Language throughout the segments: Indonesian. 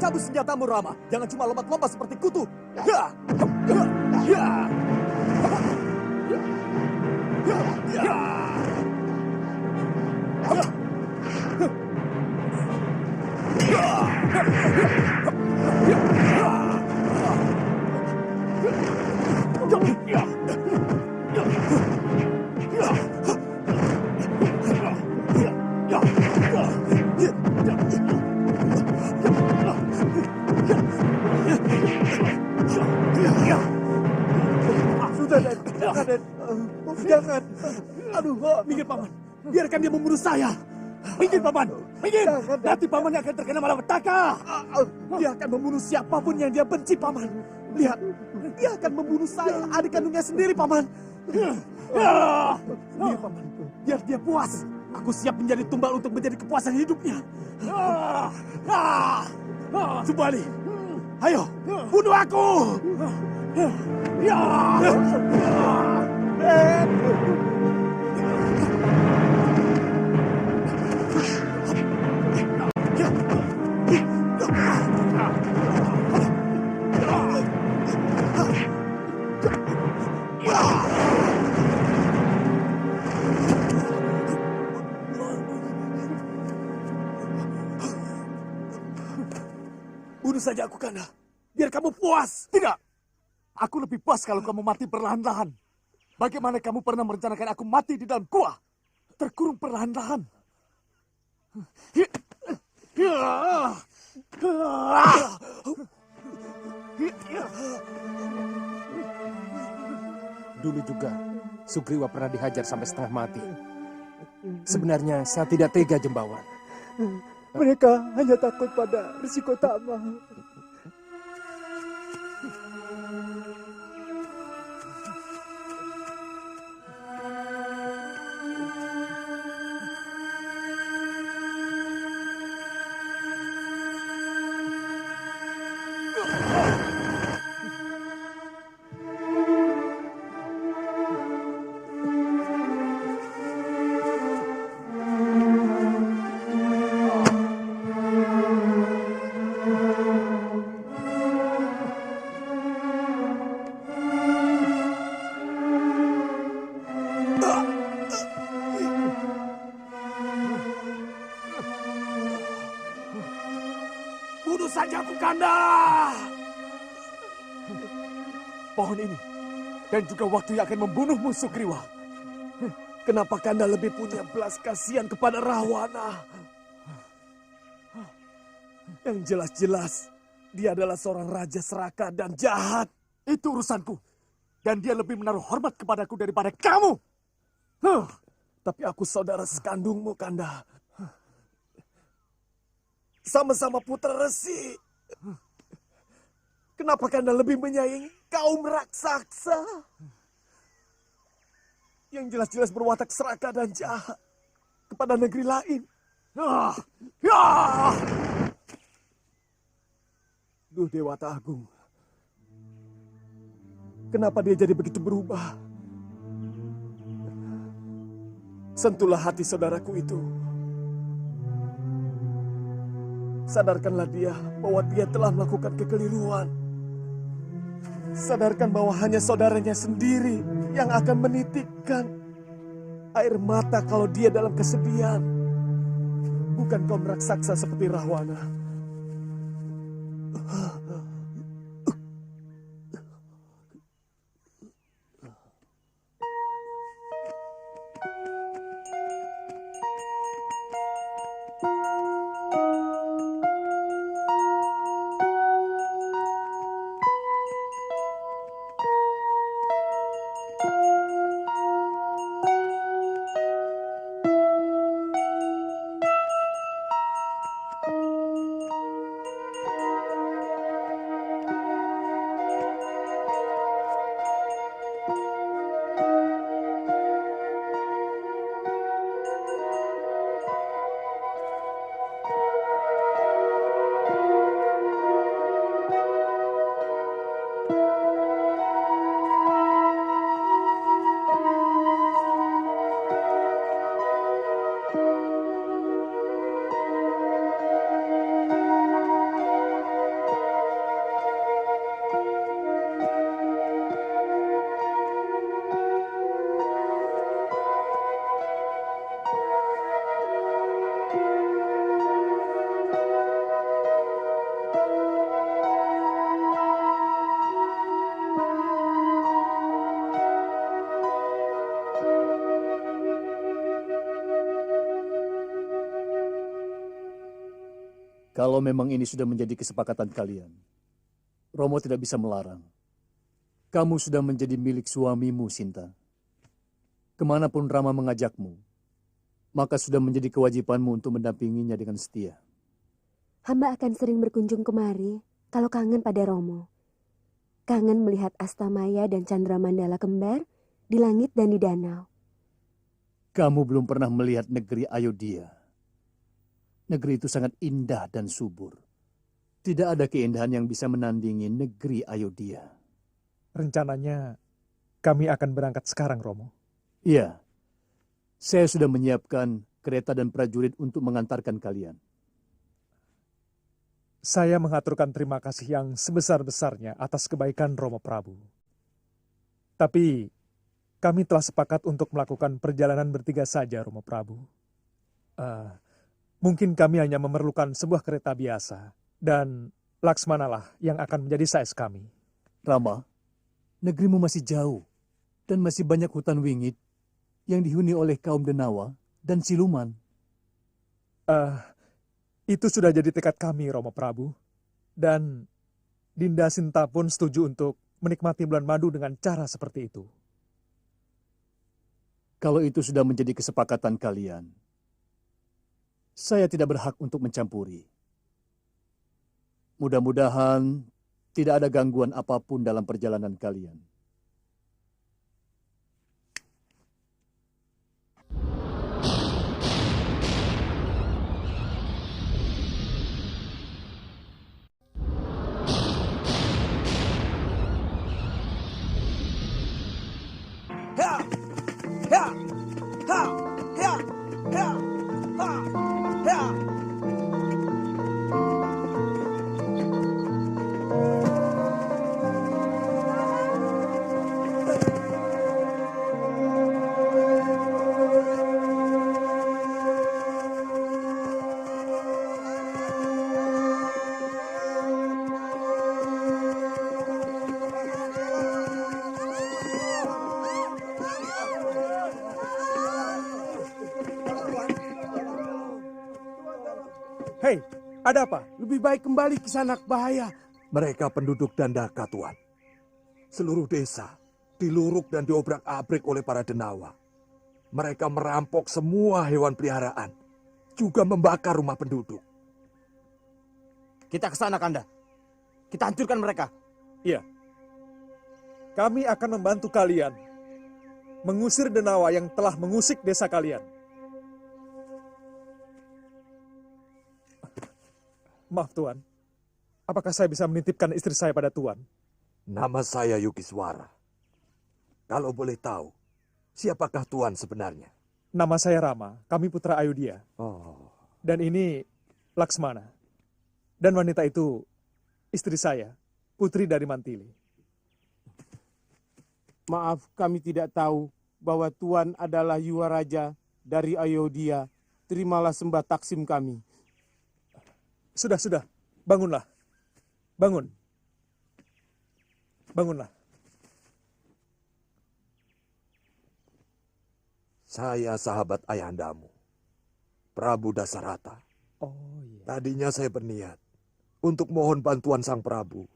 Cabut senjatamu, Rama. Jangan cuma lompat-lompat seperti kutu. Raden, jangan. Aduh, minggir Paman. Biarkan dia membunuh saya. Minggir Paman, minggir. Nanti Paman akan terkena malapetaka. Dia akan membunuh siapapun yang dia benci, Paman. Lihat, dia akan membunuh saya, adik kandungnya sendiri, Paman. Minggir Paman, biar dia puas. Aku siap menjadi tumbal untuk menjadi kepuasan hidupnya. Subali, ayo, bunuh aku. Bunuh saja aku, Kanda. Biar kamu puas. Tidak. Aku lebih puas kalau kamu mati perlahan-lahan. Bagaimana kamu pernah merencanakan aku mati di dalam gua? Terkurung perlahan-lahan. Dulu juga Sugriwa pernah dihajar sampai setengah mati. Sebenarnya saya tidak tega, Jembawan. Mereka hanya takut pada risiko Tama. Bunuh saja aku, Kanda! Pohon ini dan juga waktu yang akan membunuhmu, Sugriwa. Kenapa Kanda lebih punya belas kasihan kepada Rahwana? Yang jelas-jelas dia adalah seorang raja serakah dan jahat. Itu urusanku. Dan dia lebih menaruh hormat kepadaku daripada kamu. Tapi aku saudara sekandungmu, Kanda. Sama-sama putra resi. Kenapa Kanda lebih menyayangi kaum raksasa? Yang jelas-jelas berwatak serakah dan jahat kepada negeri lain. Duh, Dewata Agung. Kenapa dia jadi begitu berubah? Sentuhlah hati saudaraku itu. Sadarkanlah dia bahwa dia telah melakukan kekeliruan. Sadarkan bahwa hanya saudaranya sendiri yang akan menitikkan air mata kalau dia dalam kesedihan. Bukan kaum raksasa seperti Rahwana. Kalau memang ini sudah menjadi kesepakatan kalian, Romo tidak bisa melarang. Kamu sudah menjadi milik suamimu, Sinta. Kemanapun Rama mengajakmu, maka sudah menjadi kewajibanmu untuk mendampinginya dengan setia. Hamba akan sering berkunjung kemari kalau kangen pada Romo. Kangen melihat Astamaya dan Chandramandala kembar di langit dan di danau. Kamu belum pernah melihat negeri Ayodhya. Negeri itu sangat indah dan subur. Tidak ada keindahan yang bisa menandingi negeri Ayodhya. Rencananya kami akan berangkat sekarang, Romo. Iya, saya sudah menyiapkan kereta dan prajurit untuk mengantarkan kalian. Saya mengaturkan terima kasih yang sebesar-besarnya atas kebaikan Romo Prabu. Tapi kami telah sepakat untuk melakukan perjalanan bertiga saja, Romo Prabu. Mungkin kami hanya memerlukan sebuah kereta biasa, dan Laksmanalah yang akan menjadi sais kami. Rama, negerimu masih jauh, dan masih banyak hutan wingit yang dihuni oleh kaum Denawa dan siluman. Itu sudah jadi tekad kami, Romo Prabu. Dan Dinda Sinta pun setuju untuk menikmati bulan madu dengan cara seperti itu. Kalau itu sudah menjadi kesepakatan kalian, saya tidak berhak untuk mencampuri. Mudah-mudahan tidak ada gangguan apapun dalam perjalanan kalian. Hei, ada apa? Lebih baik kembali ke Sanak Bahaya. Mereka penduduk Dandaka, Tuan. Seluruh desa diluruk dan diobrak-abrik oleh para denawa. Mereka merampok semua hewan peliharaan, juga membakar rumah penduduk. Kita ke sana, Kanda. Kita hancurkan mereka. Iya. Kami akan membantu kalian mengusir denawa yang telah mengusik desa kalian. Maaf Tuan, apakah saya bisa menitipkan istri saya pada Tuan? Nama saya Yukiswara. Kalau boleh tahu, siapakah Tuan sebenarnya? Nama saya Rama, kami putra Ayodhya. Oh, Dan ini Laksmana. Dan wanita itu istri saya, putri dari Mantili. Maaf, kami tidak tahu bahwa Tuan adalah Yuwaraja dari Ayodhya. Terimalah sembah taksim kami. Sudah, bangunlah. Bangun. Bangunlah. saya sahabat ayahandamu, Prabu Dasarata. Oh iya. Tadinya saya berniat untuk mohon bantuan Sang Prabu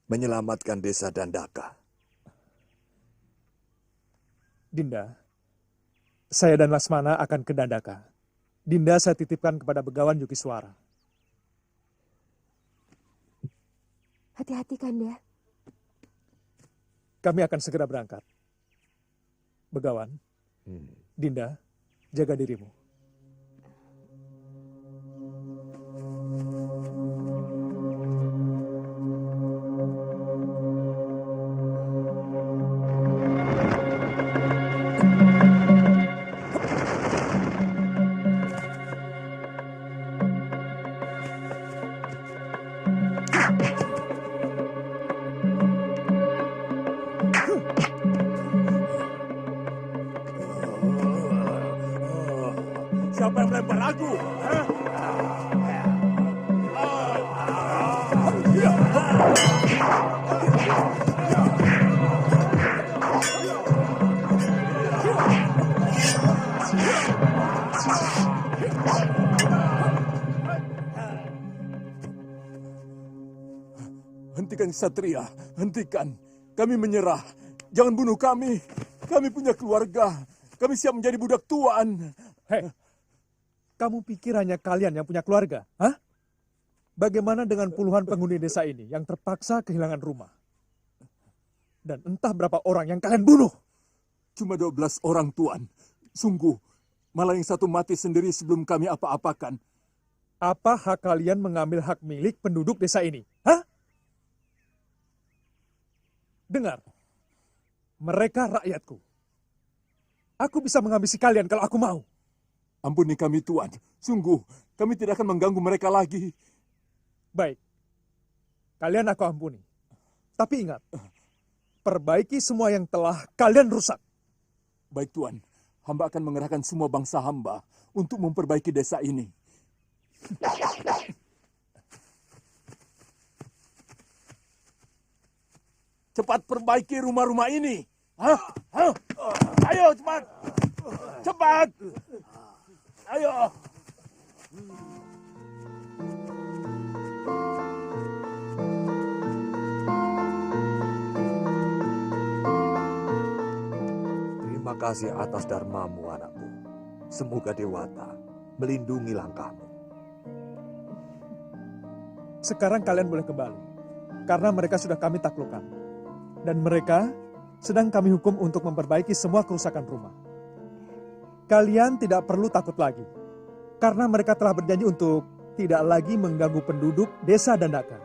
menyelamatkan desa Dandaka. Dinda, saya dan Laksmana akan ke Dandaka. Dinda saya titipkan kepada Begawan Yukiswara. Hati-hati, Kanda. Kami akan segera berangkat. Begawan, Dinda, jaga dirimu. Siapa yang melempar aku? Hentikan Ksatria, hentikan. Kami menyerah. Jangan bunuh kami. Kami punya keluarga. Kami siap menjadi budak Tuan. Hei, kamu pikir hanya kalian yang punya keluarga? Hah? Bagaimana dengan puluhan penghuni desa ini yang terpaksa kehilangan rumah? Dan entah berapa orang yang kalian bunuh? Cuma 12 orang, Tuan. Sungguh, malah yang satu mati sendiri sebelum kami apa-apakan. Apa hak kalian mengambil hak milik penduduk desa ini? Hah? Dengar, mereka rakyatku. Aku bisa menghabisi kalian kalau aku mau. Ampuni kami, Tuan. Sungguh, kami tidak akan mengganggu mereka lagi. Baik, kalian aku ampuni. Tapi ingat, perbaiki semua yang telah kalian rusak. Baik, Tuan. Hamba akan mengerahkan semua bangsa hamba untuk memperbaiki desa ini. Cepat perbaiki rumah-rumah ini. Hah? Hah? Ayo, cepat. Cepat. Ayo. kasih atas dharmamu, anakku. Semoga Dewata melindungi langkahmu. Sekarang kalian boleh kembali, karena mereka sudah kami taklukkan. Dan mereka sedang kami hukum untuk memperbaiki semua kerusakan rumah. Kalian tidak perlu takut lagi, karena mereka telah berjanji untuk tidak lagi mengganggu penduduk desa Dandaka.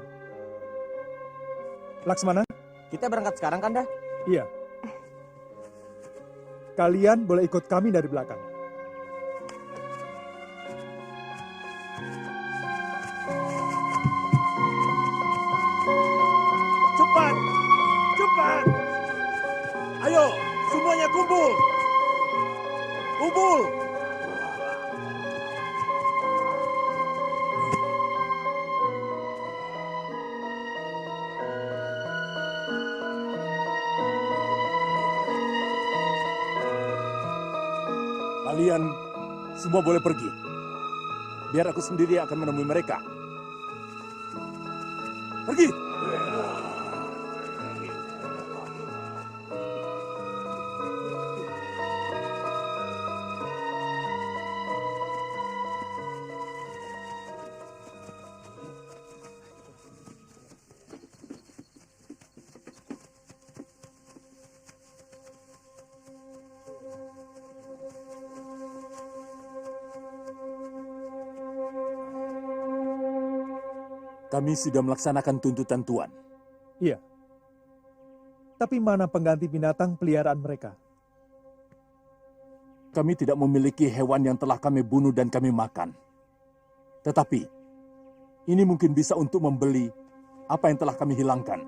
Laksmana? Kita berangkat sekarang, Kanda? Iya. Kalian boleh ikut kami dari belakang. Cepat! Cepat! Ayo, semuanya kumpul! Kumpul! Kalian semua boleh pergi. Biar aku sendiri yang akan menemui mereka. Pergi! Kami sudah melaksanakan tuntutan Tuan. Iya. Tapi mana pengganti binatang peliharaan mereka? Kami tidak memiliki hewan yang telah kami bunuh dan kami makan. Tetapi, ini mungkin bisa untuk membeli apa yang telah kami hilangkan.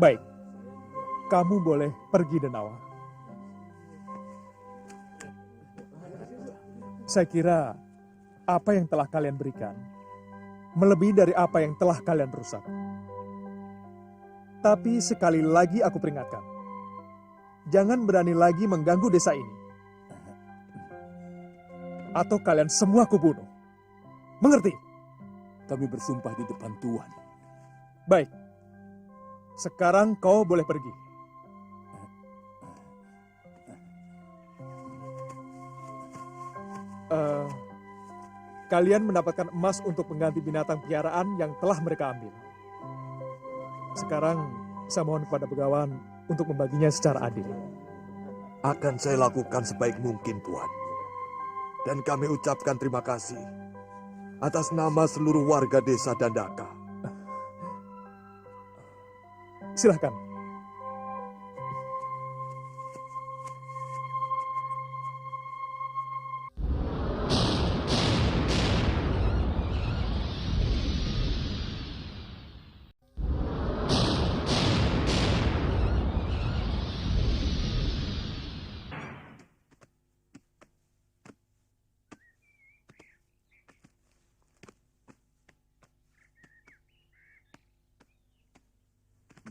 Baik, kamu boleh pergi, Denawa. Saya kira apa yang telah kalian berikan melebihi dari apa yang telah kalian rusak. Tapi sekali lagi aku peringatkan, jangan berani lagi mengganggu desa ini. Atau kalian semua kubunuh. Mengerti? Kami bersumpah di depan Tuan. Baik. Sekarang kau boleh pergi. Kalian mendapatkan emas untuk mengganti binatang piaraan yang telah mereka ambil. Sekarang saya mohon kepada Begawan untuk membaginya secara adil. Akan saya lakukan sebaik mungkin, Tuan. Dan kami ucapkan terima kasih atas nama seluruh warga desa Dandaka. Silahkan.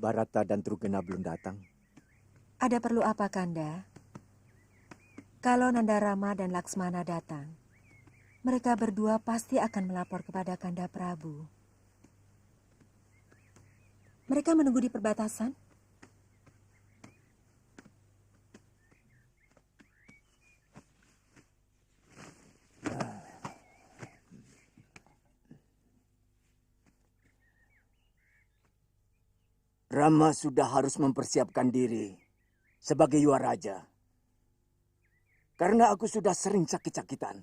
Barata dan Trugena belum datang. Ada perlu apa, Kanda? Kalau Nandarama dan Laksmana datang, mereka berdua pasti akan melapor kepada Kanda Prabu. Mereka menunggu di perbatasan? Rama sudah harus mempersiapkan diri sebagai Yuaraja. Karena aku sudah sering sakit-sakitan.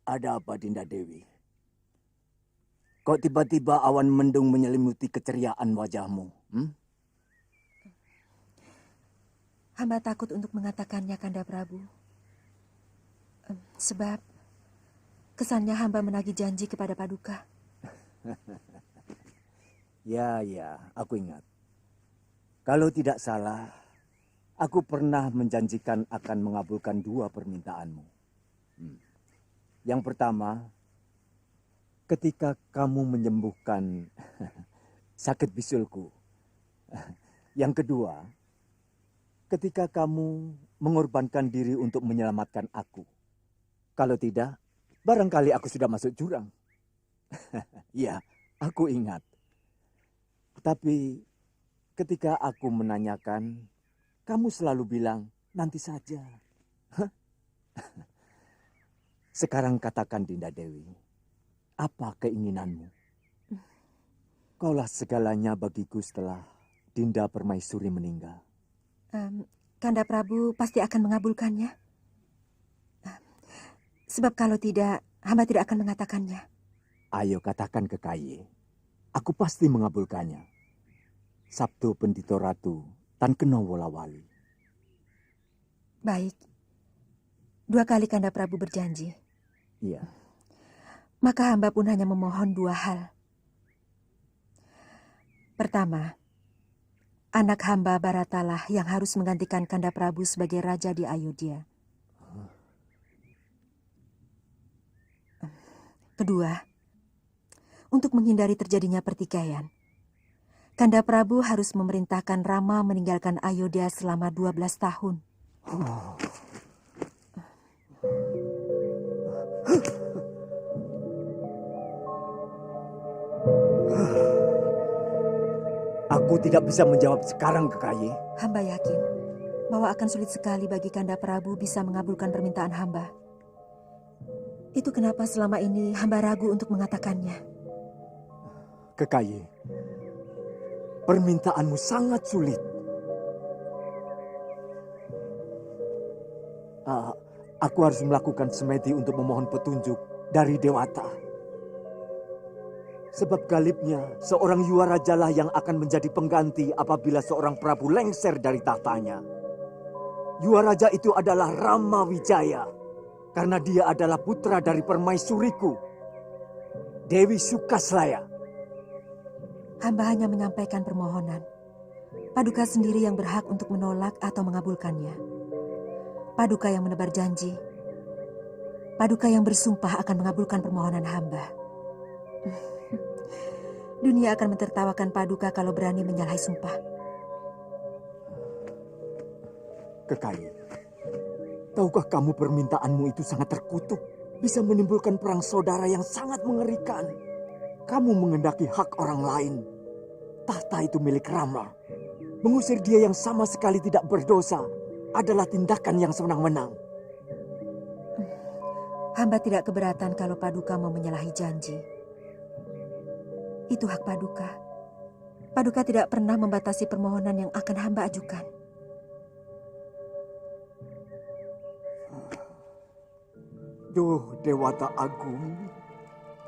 Ada apa, Dinda Dewi? Kok tiba-tiba awan mendung menyelimuti keceriaan wajahmu? Hamba takut untuk mengatakannya, Kanda Prabu. Sebab kesannya hamba menagih janji kepada Paduka. Ya, aku ingat. Kalau tidak salah, Aku pernah menjanjikan akan mengabulkan 2 permintaanmu. Yang pertama, ketika kamu menyembuhkan sakit bisulku. Yang kedua, ketika kamu mengorbankan diri untuk menyelamatkan aku. Kalau tidak, barangkali aku sudah masuk jurang. Ya, aku ingat. Tapi ketika aku menanyakan, kamu selalu bilang, nanti saja. Sekarang katakan Dinda Dewi, apa keinginanmu? Kaulah segalanya bagiku setelah Dinda Permaisuri meninggal. Kanda Prabu pasti akan mengabulkannya. Sebab kalau tidak, hamba tidak akan mengatakannya. Ayo katakan ke Kaye, aku pasti mengabulkannya. Sabtu Pendito Ratu, Tan Keno Wolawali. Baik. 2 kali Kanda Prabu berjanji. Iya. Maka hamba pun hanya memohon 2 hal. Pertama, anak hamba Baratalah yang harus menggantikan Kanda Prabu sebagai raja di Ayodhya. Kedua, untuk menghindari terjadinya pertikaian, Kanda Prabu harus memerintahkan Rama meninggalkan Ayodhya selama 12 tahun. Aku tidak bisa menjawab sekarang ke Kaye. Hamba yakin bahwa akan sulit sekali bagi Kanda Prabu bisa mengabulkan permintaan hamba. Itu kenapa selama ini hamba ragu untuk mengatakannya. Ke Kaye, permintaanmu sangat sulit. Aku harus melakukan semedi untuk memohon petunjuk dari Dewata. Sebab galibnya seorang Yuwaraja lah yang akan menjadi pengganti apabila seorang Prabu lengser dari tahtanya. Yuwaraja itu adalah Rama Wijaya. Karena dia adalah putra dari permaisuriku, Dewi Sukaslaya. Hamba hanya menyampaikan permohonan. Paduka sendiri yang berhak untuk menolak atau mengabulkannya. Paduka yang menebar janji. Paduka yang bersumpah akan mengabulkan permohonan hamba. Dunia akan mentertawakan Paduka kalau berani menyalahi sumpah. Kekayi, tahukah kamu permintaanmu itu sangat terkutuk? Bisa menimbulkan perang saudara yang sangat mengerikan. Kamu mengendaki hak orang lain. Tahta itu milik Rama. Mengusir dia yang sama sekali tidak berdosa adalah tindakan yang sewenang-wenang. Hamba tidak keberatan kalau Paduka mau menyalahi janji. Itu hak Paduka. Paduka tidak pernah membatasi permohonan yang akan hamba ajukan. Duh, Dewata Agung,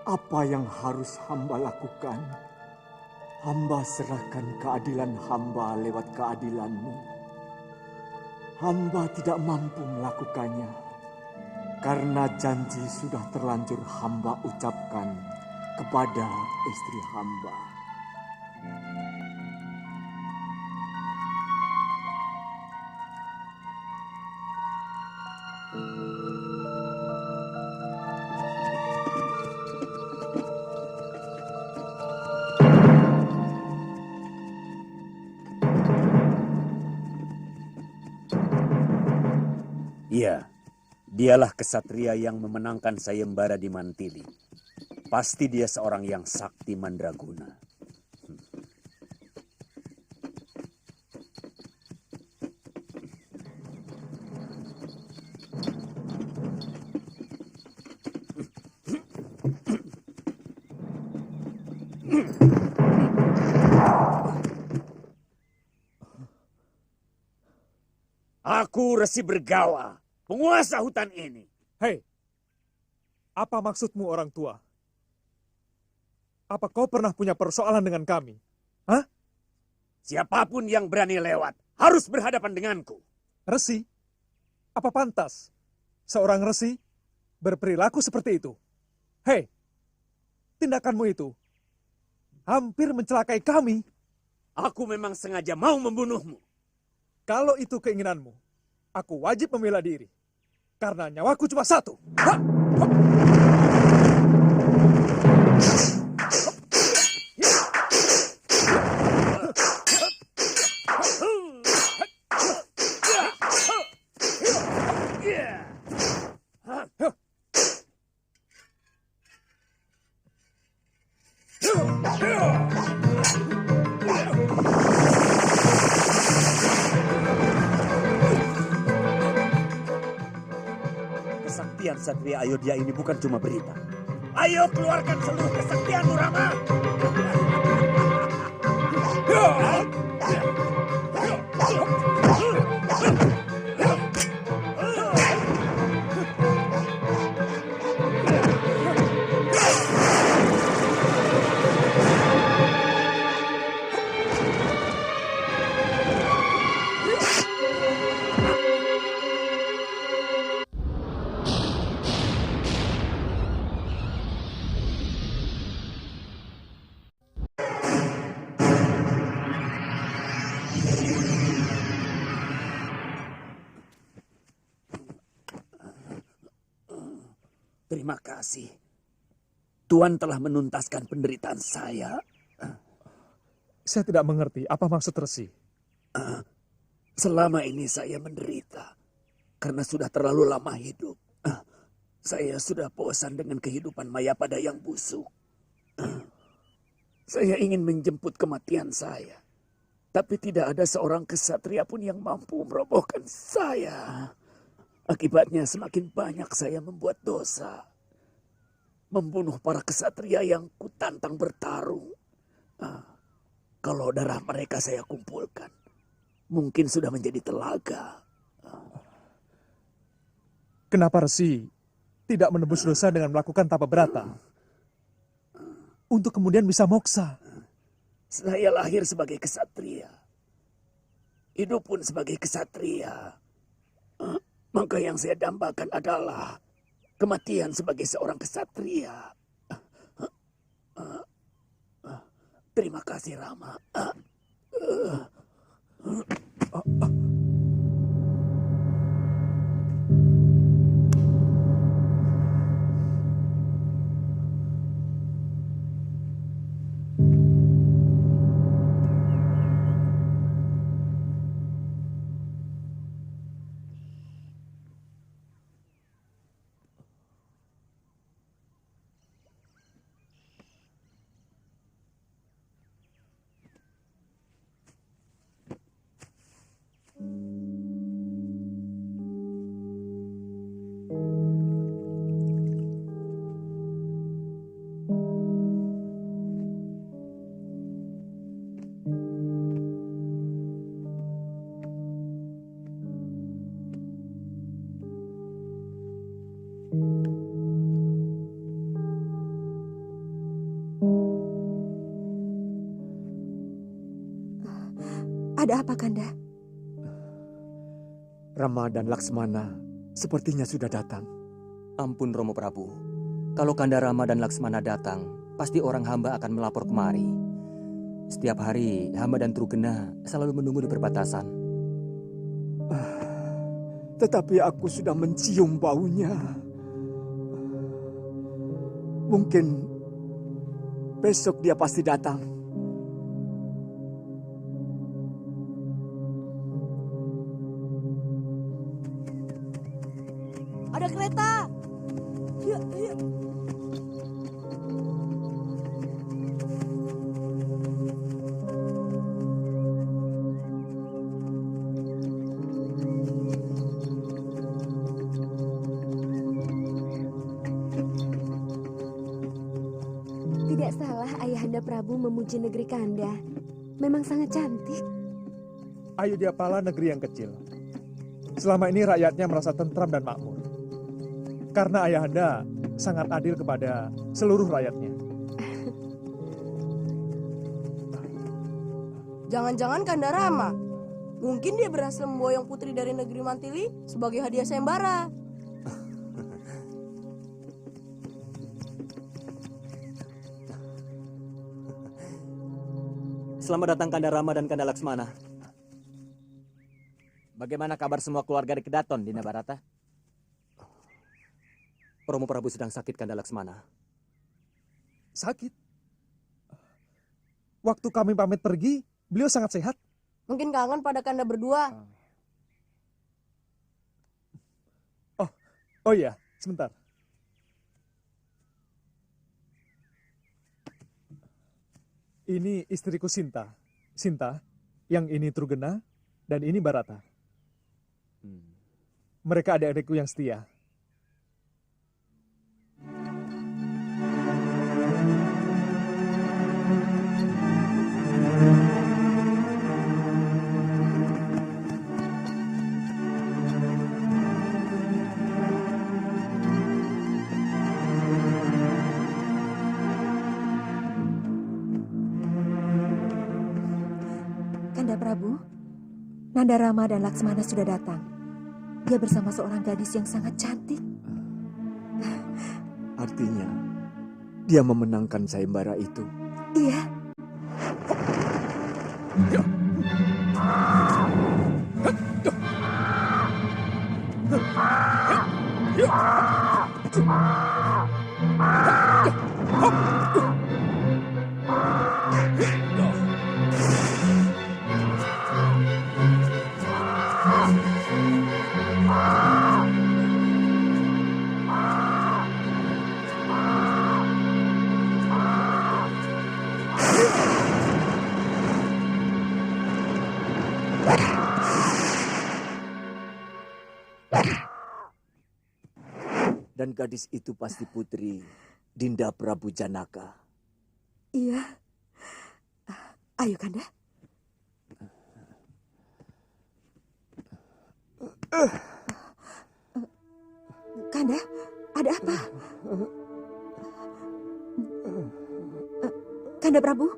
apa yang harus hamba lakukan? Hamba serahkan keadilan hamba lewat keadilanmu. Hamba tidak mampu melakukannya, karena janji sudah terlanjur hamba ucapkan kepada istri hamba. Iya, dialah kesatria yang memenangkan sayembara di Mantili. Pasti dia seorang yang sakti mandraguna. Aku Resi Bergawa, penguasa hutan ini. Hei, apa maksudmu orang tua? Apa kau pernah punya persoalan dengan kami? Hah? Siapapun yang berani lewat harus berhadapan denganku. Resi? Apa pantas seorang resi berperilaku seperti itu? Hei, tindakanmu itu hampir mencelakai kami. Aku memang sengaja mau membunuhmu. Kalau itu keinginanmu, aku wajib membela diri. Karena nyawaku cuma satu. Ha! Kesaktian Satria Ayodhya ini bukan cuma berita. Ayo keluarkan seluruh kesaktianmu, Rama! Terima kasih. Tuan telah menuntaskan penderitaan saya. Saya tidak mengerti apa maksud Resi. Selama ini saya menderita karena sudah terlalu lama hidup. Saya sudah bosan dengan kehidupan Mayapada yang busuk. Saya ingin menjemput kematian saya. Tapi tidak ada seorang kesatria pun yang mampu merobohkan saya. Akibatnya semakin banyak saya membuat dosa. Membunuh para kesatria yang kutantang bertarung. Kalau darah mereka saya kumpulkan, mungkin sudah menjadi telaga. Kenapa Resi tidak menebus dosa dengan melakukan tapa berata? Untuk kemudian bisa moksa. Saya lahir sebagai kesatria. Hidup pun sebagai kesatria. Maka yang saya dambakan adalah kematian sebagai seorang kesatria. Terima kasih, Rama. Ada apa, Kanda? Rama dan Laksmana sepertinya sudah datang. Ampun Romo Prabu, kalau Kanda Rama dan Laksmana datang, pasti orang hamba akan melapor kemari. Setiap hari hamba dan Trugena selalu menunggu di perbatasan. Tetapi aku sudah mencium baunya. Mungkin besok dia pasti datang. Ada kereta. Yuk, yuk. Tidak salah Ayahanda Prabu memuji negeri Kanda. Memang sangat cantik. Ayodhyapala negeri yang kecil. Selama ini rakyatnya merasa tentram dan makmur. Karena Ayahanda sangat adil kepada seluruh rakyatnya. Jangan-jangan Kanda Rama. Mungkin dia berhasil memboyong putri dari negeri Mantili sebagai hadiah sayembara. Selamat datang Kanda Rama dan Kanda Laksmana. Bagaimana kabar semua keluarga di Kedaton, Dinda Barata? Romo Prabu sedang sakit, Kanda Laksmana. Sakit? Waktu kami pamit pergi, beliau sangat sehat. Mungkin kangen pada Kanda berdua. Oh iya, sebentar. Ini istriku Sinta. Sinta, yang ini Trugena, dan ini Barata. Mereka adik-adikku yang setia. Kanda Prabu, Nanda Rama dan Laksmana sudah datang. Dia bersama seorang gadis yang sangat cantik. Artinya, dia memenangkan sayembara itu. Iya. Dan gadis itu pasti putri Dinda Prabu Janaka. Iya. Ayo, Kanda. Kanda, ada apa? Kanda Prabu?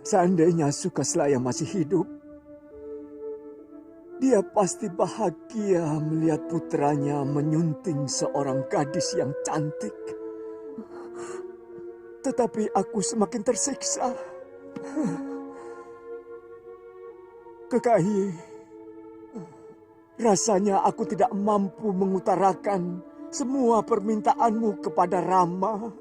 Seandainya Sukaslaya masih hidup, dia pasti bahagia melihat putranya menyunting seorang gadis yang cantik. Tetapi aku semakin tersiksa. Kekasih, rasanya aku tidak mampu mengutarakan semua permintaanmu kepada Rama.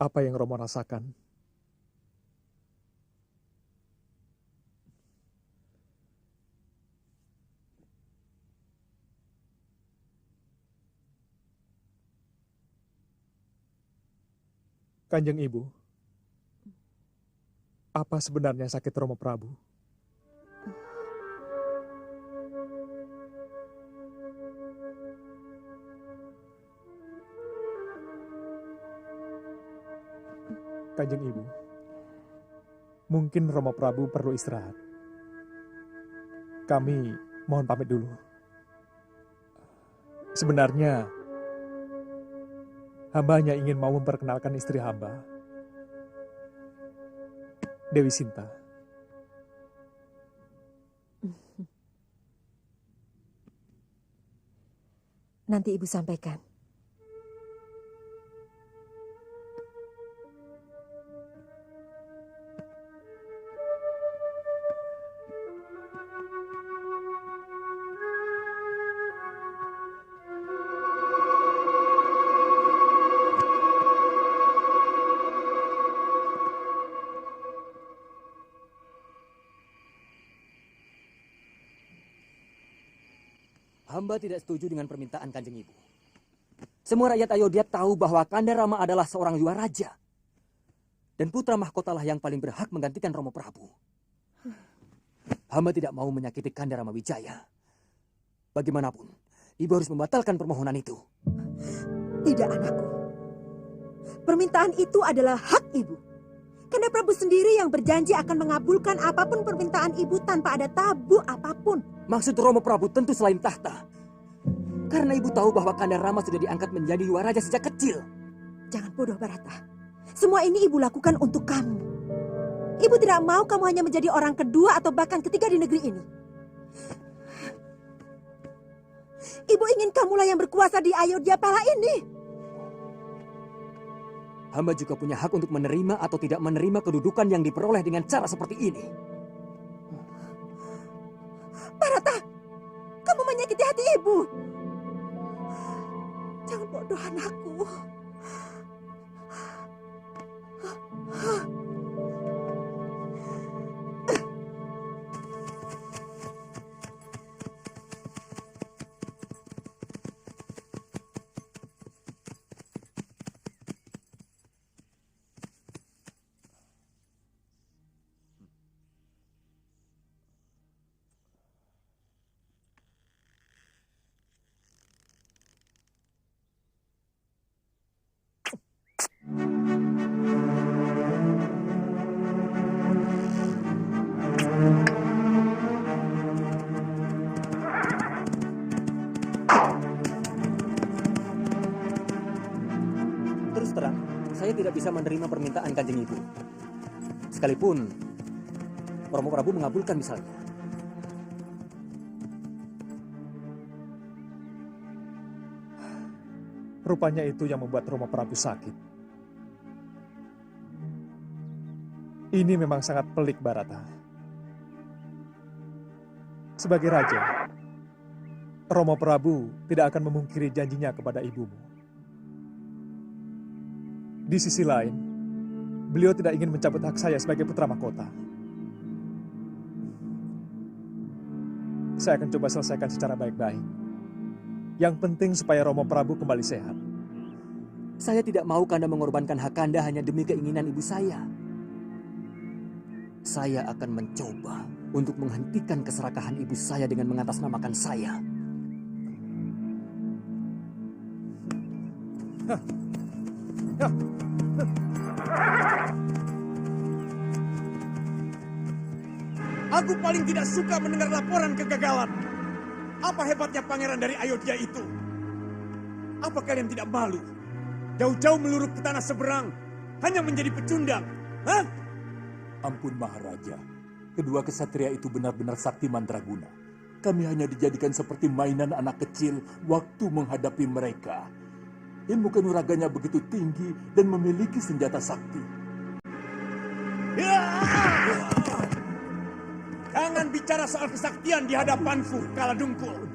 Apa yang Romo rasakan? Kanjeng Ibu, apa sebenarnya sakit Romo Prabu? Kanjeng Ibu, mungkin Romo Prabu perlu istirahat. Kami mohon pamit dulu. Sebenarnya, hamba hanya ingin mau memperkenalkan istri hamba, Dewi Sinta. Nanti Ibu sampaikan. Hamba tidak setuju dengan permintaan Kanjeng Ibu. Semua rakyat Ayodhya tahu bahwa Kandarama adalah seorang yuwa raja. Dan putra mahkotalah yang paling berhak menggantikan Romo Prabu. Hamba tidak mau menyakiti Kandarama Wijaya. Bagaimanapun, ibu harus membatalkan permohonan itu. Tidak, anakku. Permintaan itu adalah hak ibu. Kanda Prabu sendiri yang berjanji akan mengabulkan apapun permintaan ibu tanpa ada tabu apapun. Maksud Romo Prabu tentu selain tahta. Karena ibu tahu bahwa Kandarama sudah diangkat menjadi yuwa raja sejak kecil. Jangan bodoh, Barata. Semua ini ibu lakukan untuk kamu. Ibu tidak mau kamu hanya menjadi orang kedua atau bahkan ketiga di negeri ini. Ibu ingin kamulah yang berkuasa di Ayodhya Pala ini. Hamba juga punya hak untuk menerima atau tidak menerima kedudukan yang diperoleh dengan cara seperti ini. Barata, kamu menyakiti hati ibu. Jangan bodoh, anakku. Terus terang, saya tidak bisa menerima permintaan Kanjeng Ibu. Sekalipun Romo Prabu mengabulkan misalnya. Rupanya itu yang membuat Romo Prabu sakit. Ini memang sangat pelik, Barata. Sebagai raja, Romo Prabu tidak akan memungkiri janjinya kepada ibumu. Di sisi lain, beliau tidak ingin mencabut hak saya sebagai putra mahkota. Saya akan coba selesaikan secara baik-baik. Yang penting supaya Romo Prabu kembali sehat. Saya tidak mau Kanda mengorbankan hak Kanda hanya demi keinginan ibu saya. Saya akan mencoba untuk menghentikan keserakahan ibu saya dengan mengatasnamakan saya. Aku paling tidak suka mendengar laporan kegagalan. Apa hebatnya pangeran dari Ayodhya itu? Apa kalian tidak malu? Jauh-jauh meluruk ke tanah seberang, hanya menjadi pecundang. Hah? Ampun Maharaja, kedua kesatria itu benar-benar sakti mandraguna. Kami hanya dijadikan seperti mainan anak kecil waktu menghadapi mereka. Ilmu kanuraganya begitu tinggi dan memiliki senjata sakti. Jangan bicara soal kesaktian di hadapanku, Kala Dungkul.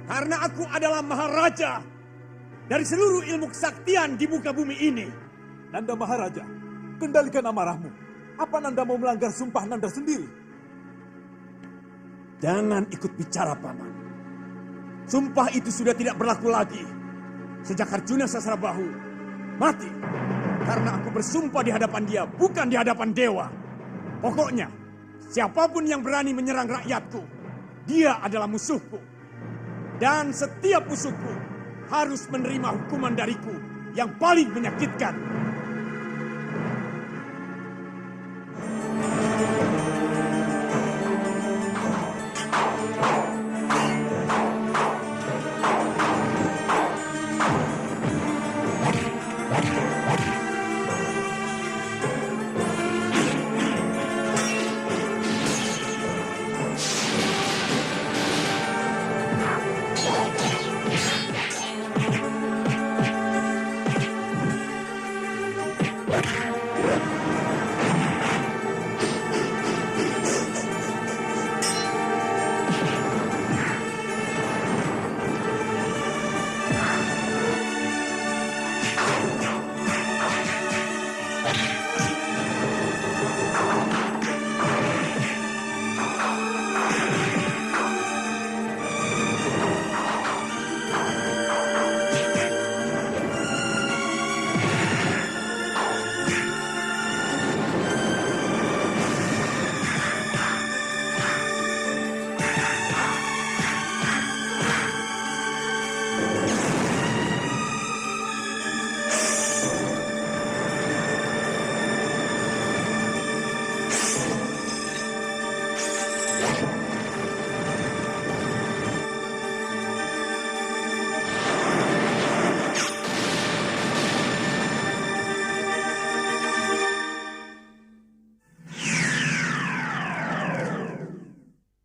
Karena aku adalah Maharaja dari seluruh ilmu kesaktian di muka bumi ini. Nanda Maharaja, kendalikan amarahmu. Apa Nanda mau melanggar sumpah Nanda sendiri? Jangan ikut bicara, Paman. Sumpah itu sudah tidak berlaku lagi. Sejak Arjuna Sasrabahu mati. Karena aku bersumpah di hadapan dia, bukan di hadapan dewa. Pokoknya, siapapun yang berani menyerang rakyatku, dia adalah musuhku. Dan setiap musuhku harus menerima hukuman dariku yang paling menyakitkan.